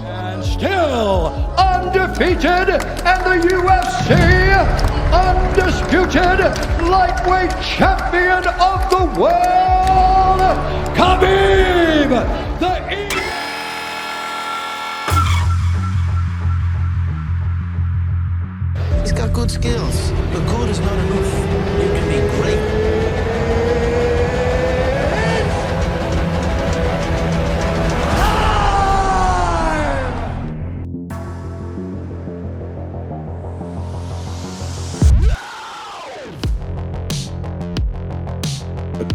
And still undefeated, and the UFC undisputed lightweight champion of the world, Khabib, He's got good skills, but good is not enough. You can be great.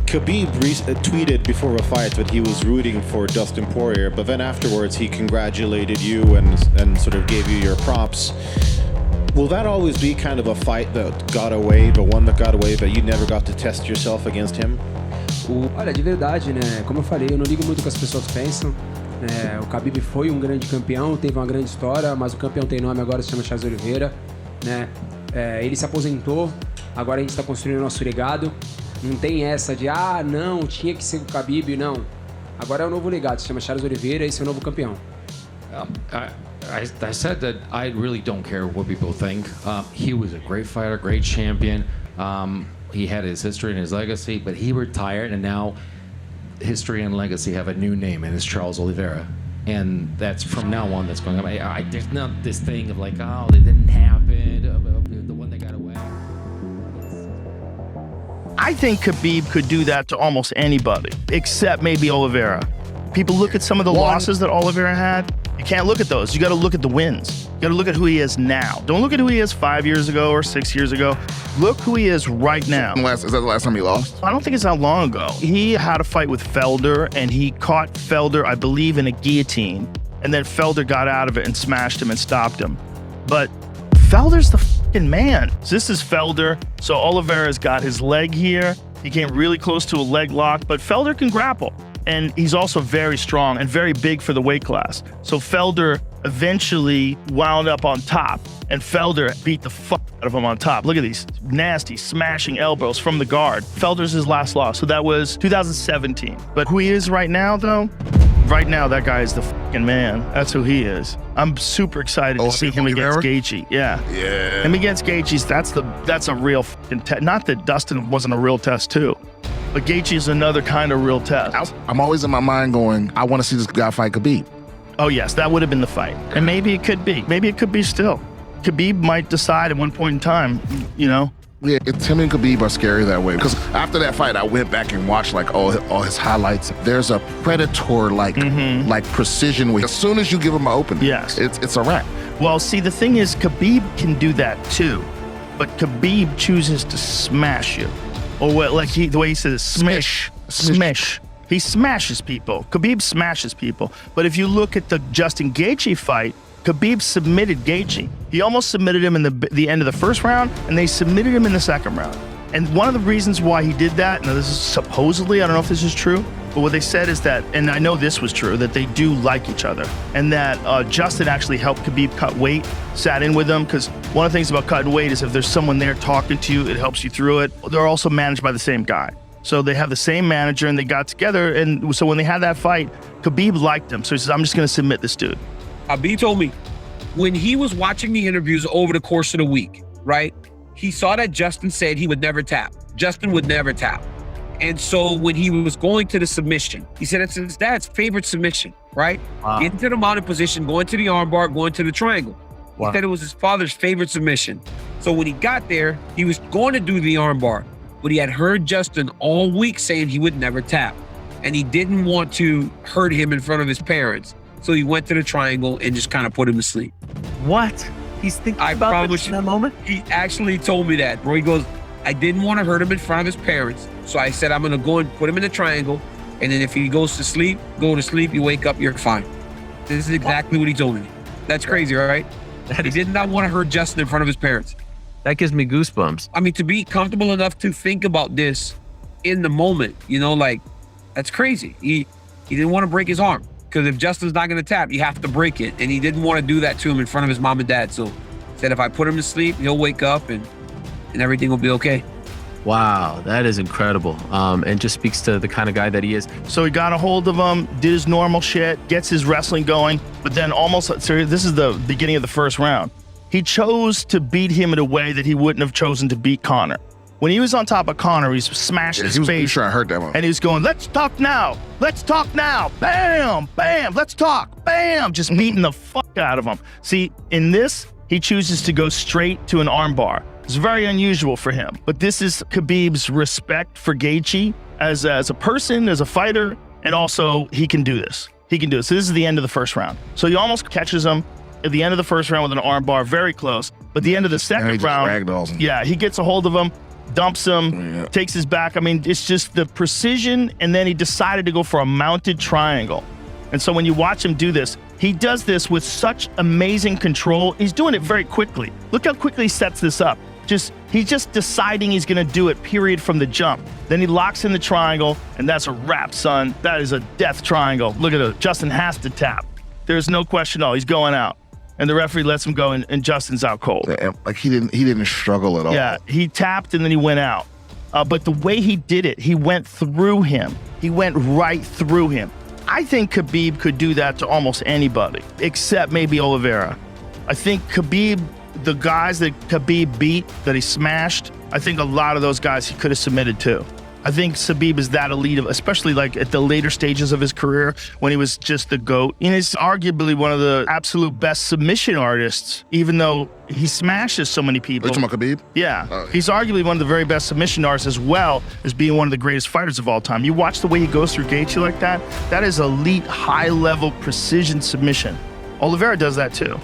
Khabib tweeted before a fight that he was rooting for Dustin Poirier, but then afterwards he congratulated you and sort of gave you your props. Will that always be kind of a fight that got away, but one that got away, but you never got to test yourself against him? Olha, de verdade, né? Como eu falei, eu não ligo muito o que as pessoas pensam. O Khabib foi um grande campeão, teve uma grande história, mas o campeão tem nome agora, se chama Charles Oliveira, né? Ele se aposentou, agora a gente está construindo o nosso legado. Não tem essa de, não, tinha que ser o Khabib, não. Agora é o novo legado, se chama Charles Oliveira, esse é o novo campeão. I said that I really don't care what people think. He was a great fighter, great champion. He had his history and his legacy, but he retired, and now history and legacy have a new name, and it's Charles Oliveira. And that's from now on that's going on. There's not this thing of like, oh, it didn't happen, the one that got away. I think Khabib could do that to almost anybody, except maybe Oliveira. People look at some of the losses that Oliveira had. You can't look at those. You got to look at the wins. You got to look at who he is now. Don't look at who he is 5 years ago or 6 years ago. Look who he is right now. Is that the last time he lost? I don't think it's that long ago. He had a fight with Felder, and he caught Felder, I believe, in a guillotine. And then Felder got out of it and smashed him and stopped him. But Felder's the fucking man. This is Felder. So Oliveira's got his leg here. He came really close to a leg lock, but Felder can grapple. And he's also very strong and very big for the weight class. So Felder eventually wound up on top, and Felder beat the fuck out of him on top. Look at these nasty smashing elbows from the guard. Felder's his last loss. So that was 2017. But who he is right now, though? Right now, that guy is the fucking man. That's who he is. I'm super excited to see him against Gaethje. Yeah. Him against Gaethje, that's a real fucking test. Not that Dustin wasn't a real test too, but Gaethje is another kind of real test. I'm always in my mind going, I want to see this guy fight Khabib. Oh yes, that would have been the fight. And maybe it could be. Maybe it could be still. Khabib might decide at one point in time, you know. Yeah, it's him and Khabib are scary that way. Because after that fight, I went back and watched like all his highlights. There's a predator like precision with. As soon as you give him an opening, yes, it's a wrap. Well, see, the thing is, Khabib can do that too, but Khabib chooses to smash you, or what? Like the way he says, smash. He smashes people. Khabib smashes people. But if you look at the Justin Gaethje fight, Khabib submitted Gaethje. He almost submitted him in the end of the first round, and they submitted him in the second round. And one of the reasons why he did that, now this is supposedly, I don't know if this is true, but what they said is that, and I know this was true, that they do like each other. And that Justin actually helped Khabib cut weight, sat in with him, because one of the things about cutting weight is if there's someone there talking to you, it helps you through it. They're also managed by the same guy. So they have the same manager, and they got together, and so when they had that fight, Khabib liked him. So he says, I'm just going to submit this dude. Khabib told me when he was watching the interviews over the course of the week, right? He saw that Justin said he would never tap. Justin would never tap. And so when he was going to the submission, he said it's his dad's favorite submission, right? Wow. Getting to the mounted position, going to the armbar, going to the triangle. Wow. He said it was his father's favorite submission. So when he got there, he was going to do the armbar, but he had heard Justin all week saying he would never tap. And he didn't want to hurt him in front of his parents. So he went to the triangle and just kind of put him to sleep. What? He's thinking about this in that moment? He actually told me that, bro. He goes, I didn't want to hurt him in front of his parents. So I said, I'm going to go and put him in the triangle. And then if he goes to sleep, go to sleep, you wake up, you're fine. This is exactly what he told me. That's crazy, all right? He did not want to hurt Justin in front of his parents. That gives me goosebumps. I mean, to be comfortable enough to think about this in the moment, you know, like, that's crazy. He didn't want to break his arm. Because if Justin's not going to tap, you have to break it. And he didn't want to do that to him in front of his mom and dad. So he said, if I put him to sleep, he'll wake up and everything will be okay. Wow, that is incredible. And just speaks to the kind of guy that he is. So he got a hold of him, did his normal shit, gets his wrestling going, but then so this is the beginning of the first round. He chose to beat him in a way that he wouldn't have chosen to beat Conor. When he was on top of Conor, he's smashed his face. He was trying to hurt that one. And he was going, let's talk now. Let's talk now. Bam, bam, let's talk. Bam, just beating the fuck out of him. See, in this, he chooses to go straight to an armbar. It's very unusual for him. But this is Khabib's respect for Gaethje as a person, as a fighter, and also he can do this. He can do it. So this is the end of the first round. So he almost catches him at the end of the first round with an armbar, very close. But the end of the second round, yeah, he gets a hold of him, dumps him, takes his back. I mean, it's just the precision, and then he decided to go for a mounted triangle. And so when you watch him do this, he does this with such amazing control. He's doing it very quickly. Look how quickly he sets this up. He's just deciding he's gonna do it, period, from the jump. Then he locks in the triangle, and that's a wrap, son. That is a death triangle. Look at it. Justin has to tap. There's no question at all. He's going out. And the referee lets him go, and Justin's out cold. Yeah, like he didn't struggle at all. Yeah, he tapped and then he went out. But the way he did it, he went through him. He went right through him. I think Khabib could do that to almost anybody, except maybe Oliveira. I think Khabib, the guys that Khabib beat, that he smashed, I think a lot of those guys he could have submitted to. I think Khabib is that elite, especially like at the later stages of his career when he was just the GOAT. And he's arguably one of the absolute best submission artists, even though he smashes so many people. Are you talking about Khabib? Yeah. He's arguably one of the very best submission artists, as well as being one of the greatest fighters of all time. You watch the way he goes through Gaethje like that, that is elite, high-level precision submission. Oliveira does that too.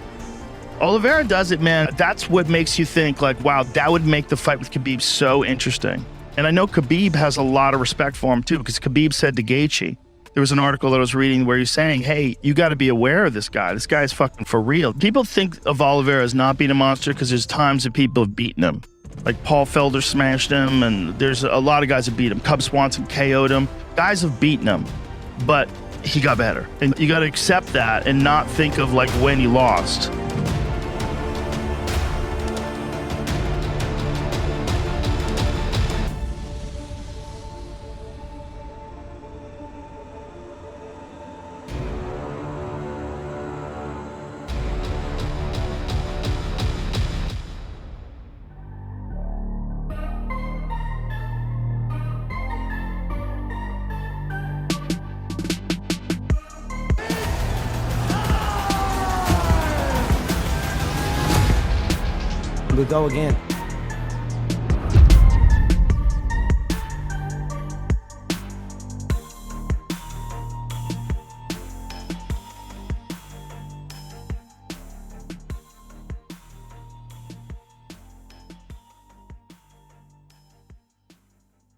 Oliveira does it, man. That's what makes you think, like, wow, that would make the fight with Khabib so interesting. And I know Khabib has a lot of respect for him too, because Khabib said to Gaethje, there was an article that I was reading where he's saying, hey, you got to be aware of this guy. This guy is fucking for real. People think of Oliveira as not being a monster because there's times that people have beaten him. Like Paul Felder smashed him, and there's a lot of guys that beat him. Cub Swanson KO'd him. Guys have beaten him, but he got better. And you got to accept that and not think of like when he lost. We go again.